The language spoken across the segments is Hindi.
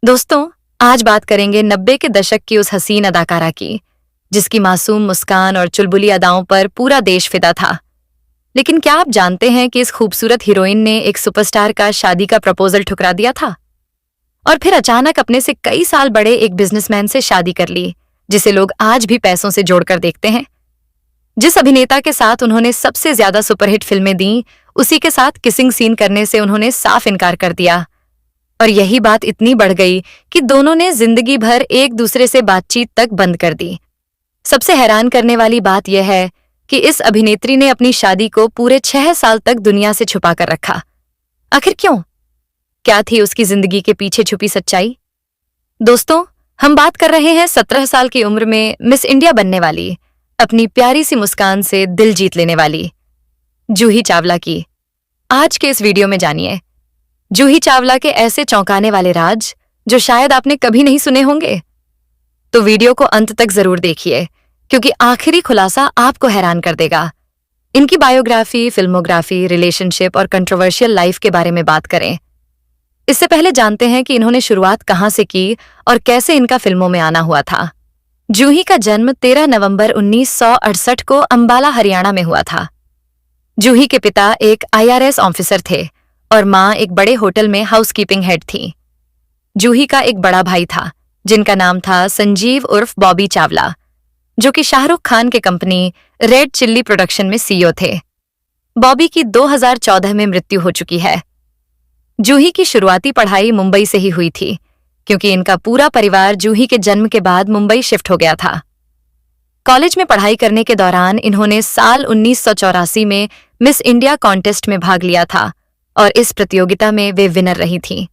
दोस्तों, आज बात करेंगे 90 के दशक की उस हसीन अदाकारा की, जिसकी मासूम मुस्कान और चुलबुली अदाओं पर पूरा देश फिदा था। लेकिन क्या आप जानते हैं कि इस खूबसूरत हीरोइन ने एक सुपरस्टार का शादी का प्रपोजल ठुकरा दिया था और फिर अचानक अपने से कई साल बड़े एक बिजनेसमैन से शादी कर ली, जिसे लोग आज भी पैसों से जोड़कर देखते हैं। जिस अभिनेता के साथ उन्होंने सबसे ज्यादा सुपरहिट फिल्में दी, उसी के साथ किसिंग सीन करने से उन्होंने साफ इनकार कर दिया। और यही बात इतनी बढ़ गई कि दोनों ने जिंदगी भर एक दूसरे से बातचीत तक बंद कर दी। सबसे हैरान करने वाली बात यह है कि इस अभिनेत्री ने अपनी शादी को पूरे 6 साल तक दुनिया से छुपा कर रखा। आखिर क्यों? क्या थी उसकी जिंदगी के पीछे छुपी सच्चाई? दोस्तों, हम बात कर रहे हैं 17 साल की उम्र में मिस इंडिया बनने वाली, अपनी प्यारी सी मुस्कान से दिल जीत लेने वाली जूही चावला की। आज के इस वीडियो में जानिए जूही चावला के ऐसे चौंकाने वाले राज जो शायद आपने कभी नहीं सुने होंगे। तो वीडियो को अंत तक जरूर देखिए, क्योंकि आखिरी खुलासा आपको हैरान कर देगा। इनकी बायोग्राफी, फिल्मोग्राफी, रिलेशनशिप और कंट्रोवर्शियल लाइफ के बारे में बात करें। इससे पहले जानते हैं कि इन्होंने शुरुआत कहां से की और कैसे इनका फिल्मों में आना हुआ था। जूही का जन्म 13 नवंबर 1968 को अंबाला, हरियाणा में हुआ था। जूही के पिता एक IRS ऑफिसर थे और मां एक बड़े होटल में हाउसकीपिंग हेड थी। जूही का एक बड़ा भाई था जिनका नाम था संजीव उर्फ बॉबी चावला, जो कि शाहरुख खान के कंपनी रेड चिल्ली प्रोडक्शन में CEO थे। बॉबी की 2014 में मृत्यु हो चुकी है। जूही की शुरुआती पढ़ाई मुंबई से ही हुई थी, क्योंकि इनका पूरा परिवार जूही के जन्म के बाद मुंबई शिफ्ट हो गया था। कॉलेज में पढ़ाई करने के दौरान इन्होंने साल 1984 में मिस इंडिया कॉन्टेस्ट में भाग लिया था और इस प्रतियोगिता में वे विनर रही थीं।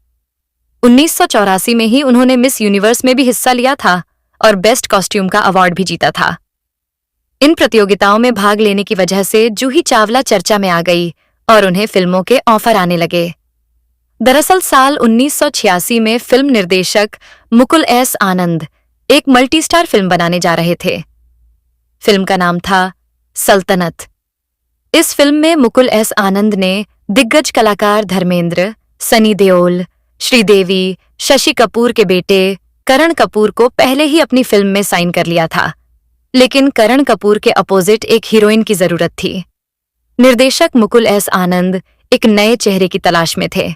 1984 में ही उन्होंने मिस यूनिवर्स में भी हिस्सा लिया था और बेस्ट कॉस्ट्यूम का अवार्ड भी जीता था। इन प्रतियोगिताओं में भाग लेने की वजह से जूही चावला चर्चा में आ गई और उन्हें फिल्मों के ऑफर आने लगे। दरअसल साल 1986 में फिल्म निर्देशक मुकुल एस आनंद एक मल्टी स्टार फिल्म बनाने जा रहे थे। फिल्म का नाम था सल्तनत। इस फिल्म में मुकुल एस आनंद ने दिग्गज कलाकार धर्मेंद्र, सनी देओल, श्रीदेवी, शशि कपूर के बेटे करण कपूर को पहले ही अपनी फिल्म में साइन कर लिया था, लेकिन करण कपूर के अपोजिट एक हीरोइन की जरूरत थी। निर्देशक मुकुल एस आनंद एक नए चेहरे की तलाश में थे।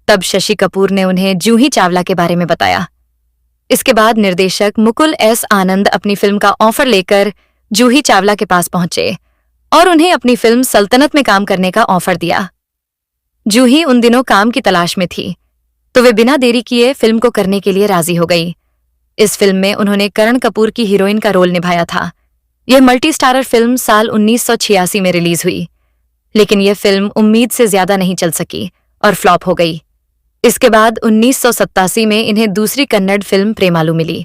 तब शशि कपूर ने उन्हें जूही चावला के बारे में बताया। इसके बाद निर्देशक मुकुल एस आनंद अपनी फिल्म का ऑफर लेकर जूही चावला के पास पहुंचे और उन्हें अपनी फिल्म सल्तनत में काम करने का ऑफर दिया। जूही उन दिनों काम की तलाश में थी, तो वे बिना देरी किए फिल्म को करने के लिए राजी हो गई। इस फिल्म में उन्होंने करण कपूर की हीरोइन का रोल निभाया था। यह मल्टी स्टारर फिल्म साल 1986 में रिलीज हुई, लेकिन यह फिल्म उम्मीद से ज्यादा नहीं चल सकी और फ्लॉप हो गई। इसके बाद 1987 में इन्हें दूसरी कन्नड़ फिल्म प्रेमालू मिली।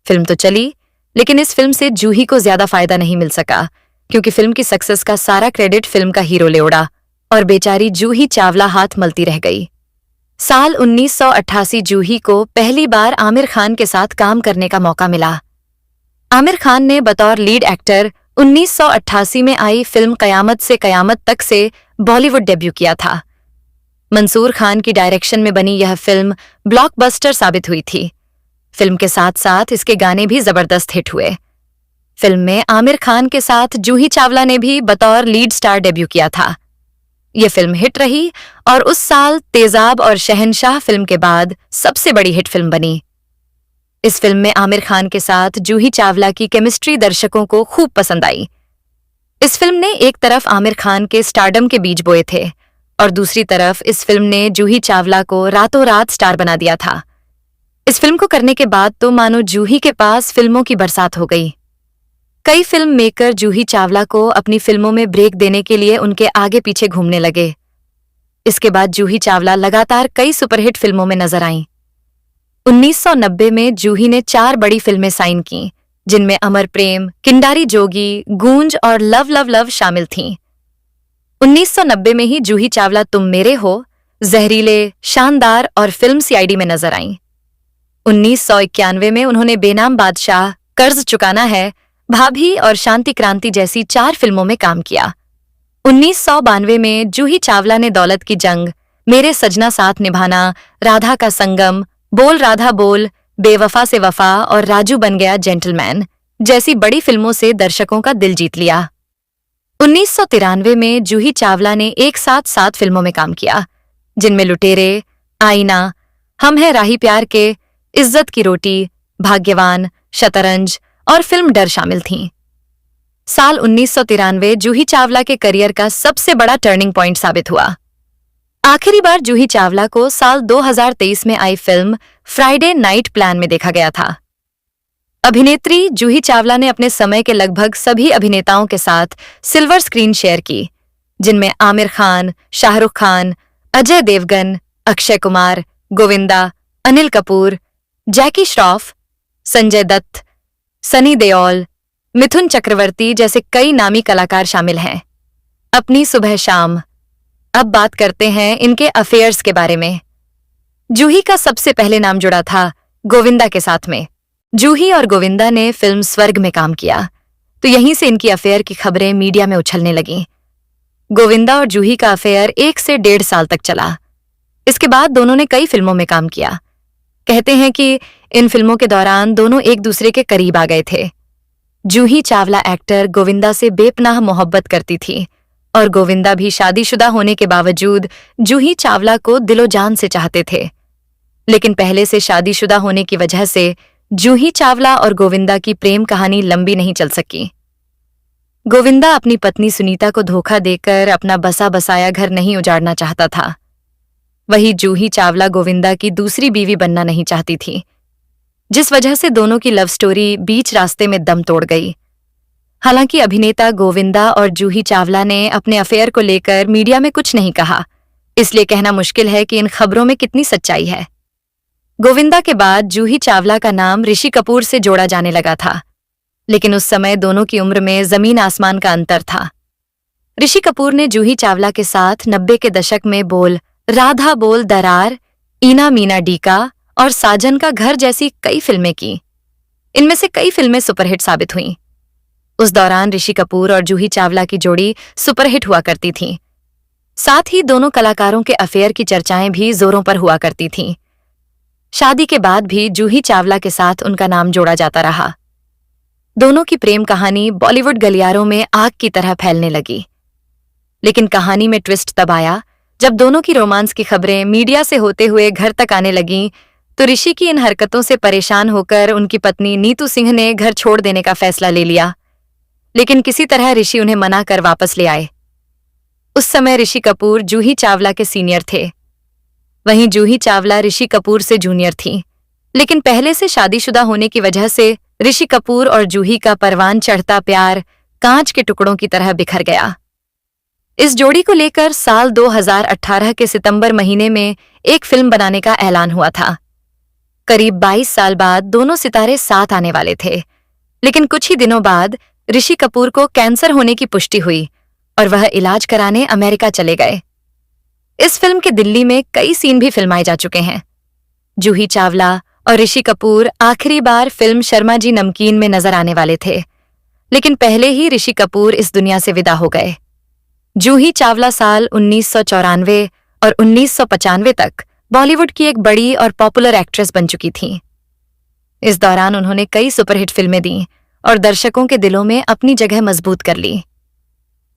फिल्म तो चली, लेकिन इस फिल्म से जूही को ज्यादा फायदा नहीं मिल सका, क्योंकि फिल्म की सक्सेस का सारा क्रेडिट फिल्म का हीरो ले उड़ा और बेचारी जूही चावला हाथ मलती रह गई। साल 1988 जूही को पहली बार आमिर खान के साथ काम करने का मौका मिला। आमिर खान ने बतौर लीड एक्टर 1988 में आई फिल्म कयामत से कयामत तक से बॉलीवुड डेब्यू किया था। मंसूर खान की डायरेक्शन में बनी यह फिल्म ब्लॉकबस्टर साबित हुई थी। फिल्म के साथ साथ इसके गाने भी जबरदस्त हिट हुए। फिल्म में आमिर खान के साथ जूही चावला ने भी बतौर लीड स्टार डेब्यू किया था। यह फिल्म हिट रही और उस साल तेजाब और शहंशाह फिल्म के बाद सबसे बड़ी हिट फिल्म बनी। इस फिल्म में आमिर खान के साथ जूही चावला की केमिस्ट्री दर्शकों को खूब पसंद आई। इस फिल्म ने एक तरफ आमिर खान के स्टारडम के बीज बोए थे और दूसरी तरफ इस फिल्म ने जूही चावला को रातों रात स्टार बना दिया था। इस फिल्म को करने के बाद तो मानो जूही के पास फिल्मों की बरसात हो गई। कई फिल्म मेकर जूही चावला को अपनी फिल्मों में ब्रेक देने के लिए उनके आगे पीछे घूमने लगे। इसके बाद जूही चावला लगातार कई सुपरहिट फिल्मों में नजर आईं। 1990 में जूही ने 4 बड़ी फिल्में साइन की, जिनमें अमर प्रेम, किंडारी जोगी, गूंज और लव लव लव शामिल थीं। 1990 में ही जूही चावला तुम मेरे हो, जहरीले, शानदार और फिल्म CID में नजर आईं। 1991 में उन्होंने बेनाम बादशाह, कर्ज चुकाना है, भाभी और शांति क्रांति जैसी 4 फिल्मों में काम किया। 1992 में जूही चावला ने दौलत की जंग, मेरे सजना साथ निभाना, राधा का संगम, बोल राधा बोल, बेवफा से वफा और राजू बन गया जेंटलमैन जैसी बड़ी फिल्मों से दर्शकों का दिल जीत लिया। 1993 में जूही चावला ने एक साथ 7 फिल्मों में काम किया, जिनमें लुटेरे, आईना, हम हैं राही प्यार के, इज्जत की रोटी, भाग्यवान, शतरंज और फिल्म डर शामिल थीं। साल 1993 जूही चावला के करियर का सबसे बड़ा टर्निंग पॉइंट साबित हुआ। आखिरी बार जूही चावला को साल 2023 में आई फिल्म फ्राइडे नाइट प्लान में देखा गया था। अभिनेत्री जूही चावला ने अपने समय के लगभग सभी अभिनेताओं के साथ सिल्वर स्क्रीन शेयर की, जिनमें आमिर खान, शाहरुख खान, अजय देवगन, अक्षय कुमार, गोविंदा, अनिल कपूर, जैकी श्रॉफ, संजय दत्त, सनी देओल, मिथुन चक्रवर्ती जैसे कई नामी कलाकार शामिल हैं। अपनी सुबह शाम। अब बात करते हैं इनके अफेयर्स के बारे में। जूही का सबसे पहले नाम जुड़ा था गोविंदा के साथ में। जूही और गोविंदा ने फिल्म स्वर्ग में काम किया, तो यहीं से इनकी अफेयर की खबरें मीडिया में उछलने लगीं। गोविंदा और जूही का अफेयर 1 से 1.5 साल तक चला। इसके बाद दोनों ने कई फिल्मों में काम किया। कहते हैं कि इन फिल्मों के दौरान दोनों एक दूसरे के करीब आ गए थे। जूही चावला एक्टर गोविंदा से बेपनाह मोहब्बत करती थी और गोविंदा भी शादीशुदा होने के बावजूद जूही चावला को दिलो जान से चाहते थे। लेकिन पहले से शादीशुदा होने की वजह से जूही चावला और गोविंदा की प्रेम कहानी लंबी नहीं चल सकी। गोविंदा अपनी पत्नी सुनीता को धोखा देकर अपना बसा बसाया घर नहीं उजाड़ना चाहता था। वहीं जूही चावला गोविंदा की दूसरी बीवी बनना नहीं चाहती थी, जिस वजह से दोनों की लव स्टोरी बीच रास्ते में दम तोड़ गई। हालांकि अभिनेता गोविंदा और जूही चावला ने अपने अफेयर को लेकर मीडिया में कुछ नहीं कहा, इसलिए कहना मुश्किल है कि इन खबरों में कितनी सच्चाई है। गोविंदा के बाद जूही चावला का नाम ऋषि कपूर से जोड़ा जाने लगा था, लेकिन उस समय दोनों की उम्र में जमीन आसमान का अंतर था। ऋषि कपूर ने जूही चावला के साथ 90 के दशक में बोल, राधा बोल, दरार, ईना मीना डीका और साजन का घर जैसी कई फिल्में की। इनमें से कई फिल्में सुपरहिट साबित हुईं। उस दौरान ऋषि कपूर और जूही चावला की जोड़ी सुपरहिट हुआ करती थी। साथ ही दोनों कलाकारों के अफेयर की चर्चाएं भी जोरों पर हुआ करती थीं। शादी के बाद भी जूही चावला के साथ उनका नाम जोड़ा जाता रहा। दोनों की प्रेम कहानी बॉलीवुड गलियारों में आग की तरह फैलने लगी। लेकिन कहानी में ट्विस्ट तब आया जब दोनों की रोमांस की खबरें मीडिया से होते हुए घर तक आने लगीं, तो ऋषि की इन हरकतों से परेशान होकर उनकी पत्नी नीतू सिंह ने घर छोड़ देने का फैसला ले लिया। लेकिन किसी तरह ऋषि उन्हें मना कर वापस ले आए। उस समय ऋषि कपूर जूही चावला के सीनियर थे, वहीं जूही चावला ऋषि कपूर से जूनियर थी। लेकिन पहले से शादीशुदा होने की वजह से ऋषि कपूर और जूही का परवान चढ़ता प्यार कांच के टुकड़ों की तरह बिखर गया। इस जोड़ी को लेकर साल 2018 के सितंबर महीने में एक फिल्म बनाने का ऐलान हुआ था। करीब 22 साल बाद दोनों सितारे साथ आने वाले थे, लेकिन कुछ ही दिनों बाद ऋषि कपूर को कैंसर होने की पुष्टि हुई और वह इलाज कराने अमेरिका चले गए। इस फिल्म के दिल्ली में कई सीन भी फिल्माए जा चुके हैं। जूही चावला और ऋषि कपूर आखिरी बार फिल्म शर्मा जी नमकीन में नजर आने वाले थे, लेकिन पहले ही ऋषि कपूर इस दुनिया से विदा हो गए। जूही चावला साल 1994 और 1995 तक बॉलीवुड की एक बड़ी और पॉपुलर एक्ट्रेस बन चुकी थीं। इस दौरान उन्होंने कई सुपरहिट फिल्में दी और दर्शकों के दिलों में अपनी जगह मजबूत कर ली।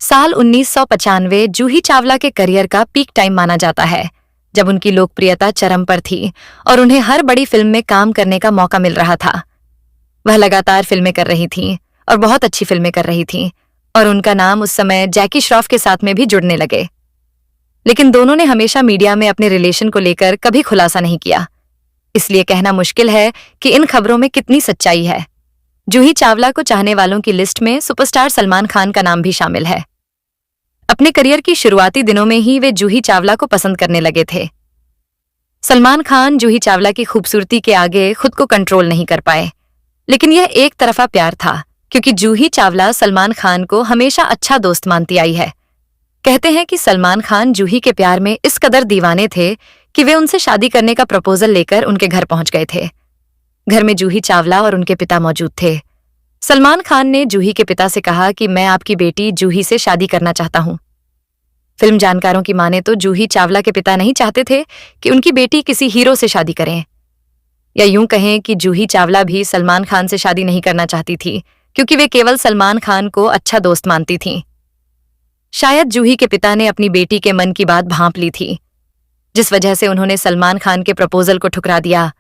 साल 1995 जूही चावला के करियर का पीक टाइम माना जाता है, जब उनकी लोकप्रियता चरम पर थी और उन्हें हर बड़ी फिल्म में काम करने का मौका मिल रहा था। वह लगातार फिल्में कर रही थीं और बहुत अच्छी फिल्में कर रही थीं, और उनका नाम उस समय जैकी श्रॉफ के साथ में भी जुड़ने लगे। लेकिन दोनों ने हमेशा मीडिया में अपने रिलेशन को लेकर कभी खुलासा नहीं किया, इसलिए कहना मुश्किल है कि इन खबरों में कितनी सच्चाई है। जूही चावला को चाहने वालों की लिस्ट में सुपरस्टार सलमान खान का नाम भी शामिल है। अपने करियर की शुरुआती दिनों में ही वे जूही चावला को पसंद करने लगे थे। सलमान खान जूही चावला की खूबसूरती के आगे खुद को कंट्रोल नहीं कर पाए, लेकिन यह एक तरफा प्यार था, क्योंकि जूही चावला सलमान खान को हमेशा अच्छा दोस्त मानती आई है। कहते हैं कि सलमान खान जूही के प्यार में इस कदर दीवाने थे कि वे उनसे शादी करने का प्रपोजल लेकर उनके घर पहुंच गए थे। घर में जूही चावला और उनके पिता मौजूद थे। सलमान खान ने जूही के पिता से कहा कि मैं आपकी बेटी जूही से शादी करना चाहता हूं। फिल्म जानकारों की माने तो जूही चावला के पिता नहीं चाहते थे कि उनकी बेटी किसी हीरो से शादी करें। या यूं कहें कि जूही चावला भी सलमान खान से शादी नहीं करना चाहती थी, क्योंकि वे केवल सलमान खान को अच्छा दोस्त मानती थीं। शायद जूही के पिता ने अपनी बेटी के मन की बात भांप ली थी, जिस वजह से उन्होंने सलमान खान के प्रपोजल को ठुकरा दिया।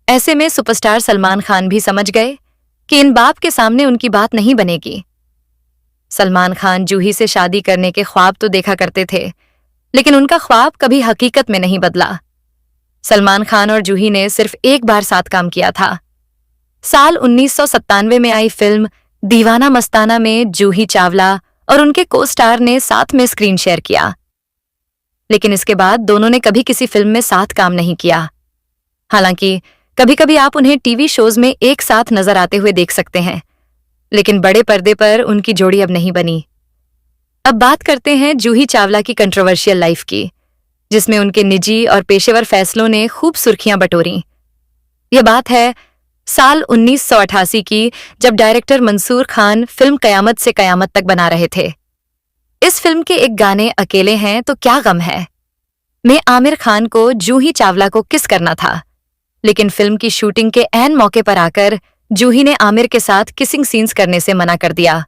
ऐसे में सुपरस्टार सलमान खान भी समझ गए कि इन बाप के सामने उनकी बात नहीं बनेगी। सलमान खान जूही से शादी करने के ख्वाब तो देखा करते थे, लेकिन उनका ख्वाब कभी हकीकत में नहीं बदला। सलमान खान और जूही ने सिर्फ एक बार साथ काम किया था। साल 1997 में आई फिल्म दीवाना मस्ताना में जूही चावला और उनके को स्टार ने साथ में स्क्रीन शेयर किया, लेकिन इसके बाद दोनों ने कभी किसी फिल्म में साथ काम नहीं किया। हालांकि कभी कभी आप उन्हें टीवी शोज में एक साथ नजर आते हुए देख सकते हैं, लेकिन बड़े पर्दे पर उनकी जोड़ी अब नहीं बनी। अब बात करते हैं जूही चावला की कंट्रोवर्शियल लाइफ की, जिसमें उनके निजी और पेशेवर फैसलों ने खूब सुर्खियां बटोरी। यह बात है साल 1988 की, जब डायरेक्टर मंसूर खान फिल्म कयामत से कयामत तक बना रहे थे। इस फिल्म के एक गाने अकेले हैं तो क्या गम है में आमिर खान को जूही चावला को किस करना था, लेकिन फिल्म की शूटिंग के ऐन मौके पर आकर जूही ने आमिर के साथ किसिंग सीन्स करने से मना कर दिया।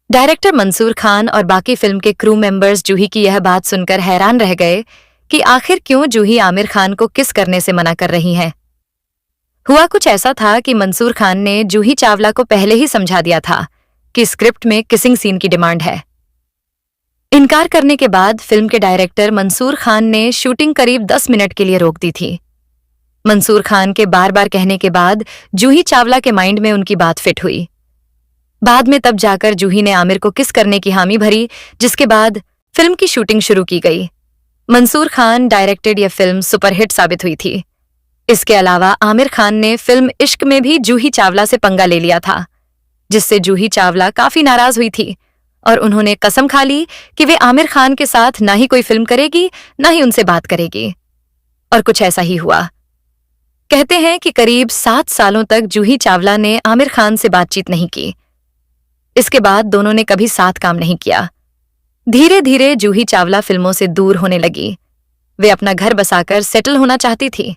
डायरेक्टर मंसूर खान और बाकी फिल्म के क्रू मेंबर्स जूही की यह बात सुनकर हैरान रह गए कि आखिर क्यों जूही आमिर खान को किस करने से मना कर रही हैं। हुआ कुछ ऐसा था कि मंसूर खान ने जूही चावला को पहले ही समझा दिया था कि स्क्रिप्ट में किसिंग सीन की डिमांड है। इनकार करने के बाद फिल्म के डायरेक्टर मंसूर खान ने शूटिंग करीब 10 मिनट के लिए रोक दी थी। मंसूर खान के बार बार कहने के बाद जूही चावला के माइंड में उनकी बात फिट हुई। बाद में तब जाकर जूही ने आमिर को किस करने की हामी भरी, जिसके बाद फिल्म की शूटिंग शुरू की गई। मंसूर खान डायरेक्टेड यह फिल्म सुपरहिट साबित हुई थी। इसके अलावा आमिर खान ने फिल्म इश्क में भी जूही चावला से पंगा ले लिया था, जिससे जूही चावला काफी नाराज हुई थी और उन्होंने कसम खा ली कि वे आमिर खान के साथ ना ही कोई फिल्म करेगी, ना ही उनसे बात करेगी। और कुछ ऐसा ही हुआ। कहते हैं कि करीब 7 सालों तक जूही चावला ने आमिर खान से बातचीत नहीं की। इसके बाद दोनों ने कभी साथ काम नहीं किया। धीरे धीरे जूही चावला फिल्मों से दूर होने लगी। वे अपना घर बसाकर सेटल होना चाहती थी।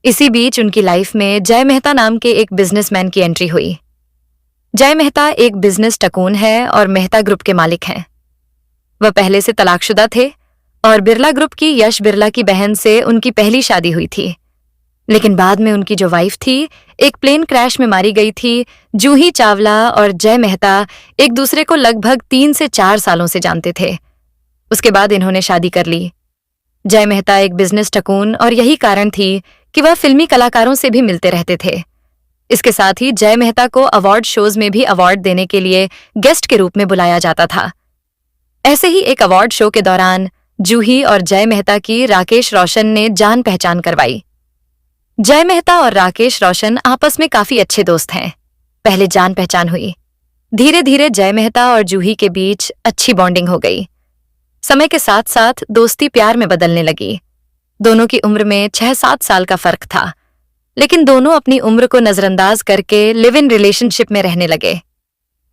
इसी बीच उनकी लाइफ में जय मेहता नाम के एक बिजनेसमैन की एंट्री हुई। जय मेहता एक बिजनेस टकून है और मेहता ग्रुप के मालिक हैं। वह पहले से तलाकशुदा थे और बिरला ग्रुप की यश बिरला की बहन से उनकी पहली शादी हुई थी, लेकिन बाद में उनकी जो वाइफ थी एक प्लेन क्रैश में मारी गई थी। जूही चावला और जय मेहता एक दूसरे को लगभग 3 से 4 सालों से जानते थे। उसके बाद इन्होंने शादी कर ली। जय मेहता एक बिजनेस टकून और यही कारण थी कि वह फिल्मी कलाकारों से भी मिलते रहते थे। इसके साथ ही जय मेहता को अवार्ड शोज में भी अवार्ड देने के लिए गेस्ट के रूप में बुलाया जाता था। ऐसे ही एक अवार्ड शो के दौरान जूही और जय मेहता की राकेश रोशन ने जान पहचान करवाई। जय मेहता और राकेश रोशन आपस में काफी अच्छे दोस्त हैं। पहले जान पहचान हुई, धीरे धीरे जय मेहता और जूही के बीच अच्छी बॉन्डिंग हो गई। समय के साथ साथ दोस्ती प्यार में बदलने लगी। दोनों की उम्र में 6-7 साल का फर्क था, लेकिन दोनों अपनी उम्र को नजरअंदाज करके लिव इन रिलेशनशिप में रहने लगे।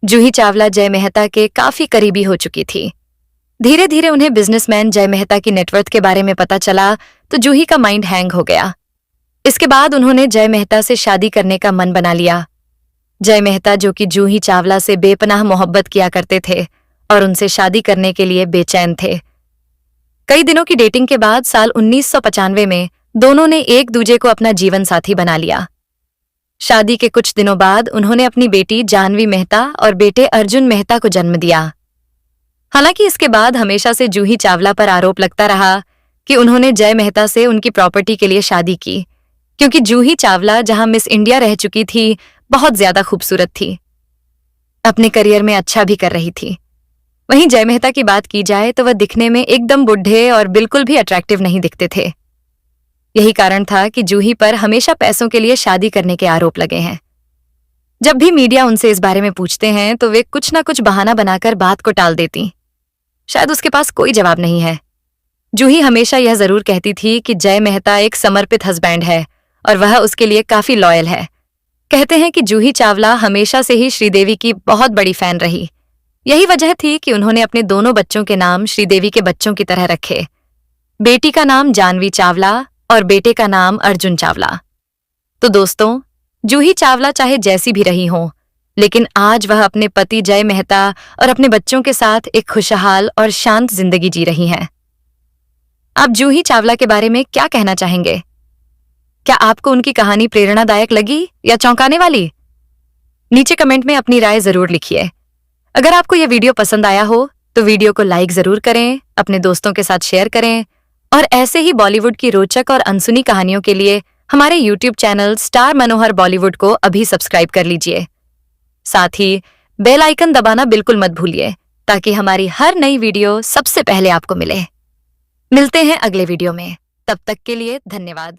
जूही चावला जय मेहता के काफी करीबी हो चुकी थी। धीरे धीरे उन्हें बिजनेसमैन जय मेहता की नेटवर्थ के बारे में पता चला तो जूही का माइंड हैंग हो गया। इसके बाद उन्होंने जय मेहता से शादी करने का मन बना लिया। जय मेहता, जो कि जूही चावला से बेपनाह मोहब्बत किया करते थे और उनसे शादी करने के लिए बेचैन थे। कई दिनों की डेटिंग के बाद साल 1995 में दोनों ने एक दूजे को अपना जीवन साथी बना लिया। शादी के कुछ दिनों बाद उन्होंने अपनी बेटी जानवी मेहता और बेटे अर्जुन मेहता को जन्म दिया। हालांकि इसके बाद हमेशा से जूही चावला पर आरोप लगता रहा कि उन्होंने जय मेहता से उनकी प्रॉपर्टी के लिए शादी की, क्योंकि जूही चावला जहां मिस इंडिया रह चुकी थी, बहुत ज्यादा खूबसूरत थी, अपने करियर में अच्छा भी कर रही थी। वहीं जय मेहता की बात की जाए तो वह दिखने में एकदम बुढ़े और बिल्कुल भी अट्रैक्टिव नहीं दिखते थे। यही कारण था कि जूही पर हमेशा पैसों के लिए शादी करने के आरोप लगे हैं। जब भी मीडिया उनसे इस बारे में पूछते हैं तो वे कुछ ना कुछ बहाना बनाकर बात को टाल देती। शायद उसके पास कोई जवाब नहीं है। जूही हमेशा यह जरूर कहती थी कि जय मेहता एक समर्पित हस्बैंड है और वह उसके लिए काफी लॉयल है। कहते हैं कि जूही चावला हमेशा से ही श्रीदेवी की बहुत बड़ी फैन रही। यही वजह थी कि उन्होंने अपने दोनों बच्चों के नाम श्रीदेवी के बच्चों की तरह रखे। बेटी का नाम जानवी चावला और बेटे का नाम अर्जुन चावला। तो दोस्तों, जूही चावला चाहे जैसी भी रही हो, लेकिन आज वह अपने पति जय मेहता और अपने बच्चों के साथ एक खुशहाल और शांत जिंदगी जी रही हैं। आप जूही चावला के बारे में क्या कहना चाहेंगे? क्या आपको उनकी कहानी प्रेरणादायक लगी या चौंकाने वाली? नीचे कमेंट में अपनी राय जरूर लिखिए। अगर आपको यह वीडियो पसंद आया हो तो वीडियो को लाइक जरूर करें, अपने दोस्तों के साथ शेयर करें और ऐसे ही बॉलीवुड की रोचक और अनसुनी कहानियों के लिए हमारे YouTube चैनल स्टार मनोहर बॉलीवुड को अभी सब्सक्राइब कर लीजिए। साथ ही बेल आइकन दबाना बिल्कुल मत भूलिए ताकि हमारी हर नई वीडियो सबसे पहले आपको मिले। मिलते हैं अगले वीडियो में, तब तक के लिए धन्यवाद।